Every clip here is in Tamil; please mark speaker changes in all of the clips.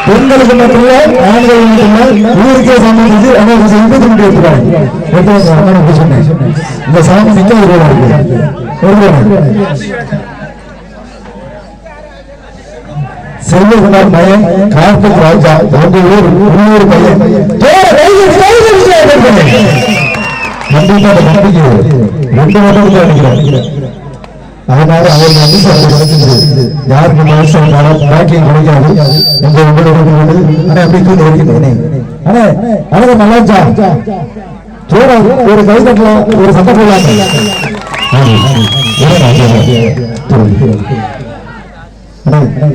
Speaker 1: பெண்களுக்கு மட்டும் ஆண்கள் ஊருக்கே சம்பந்திச்சு இந்த சாமி செல்வகுமார் மயன் கார்த்திக் ராஜா ஊர் உள்ளூர் பையன் கண்டிப்பா நம்பிக்கை 2 வருடம் நினைக்கிறேன். அதனால அவர்கள் வந்து யாருக்கு மனசம் பேக்கிங் கிடைக்காது எங்க அப்படி நல்லா ஒரு கைதட்டல ஒரு சட்டம் போடலாம்.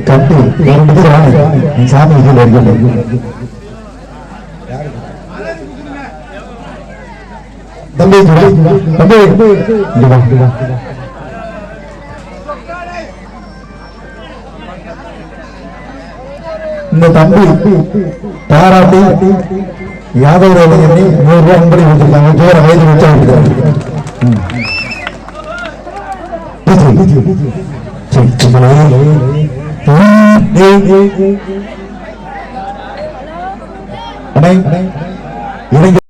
Speaker 1: கட்டி 2 பேர் வாங்க சாமி தம்பி தம்பி இந்த தம்பி பாராட்டி யாதவ எண்ணி 100 ரூபாய் அன்படி கொடுத்திருக்காங்க. ஜோர வயது வச்சா இளைஞர்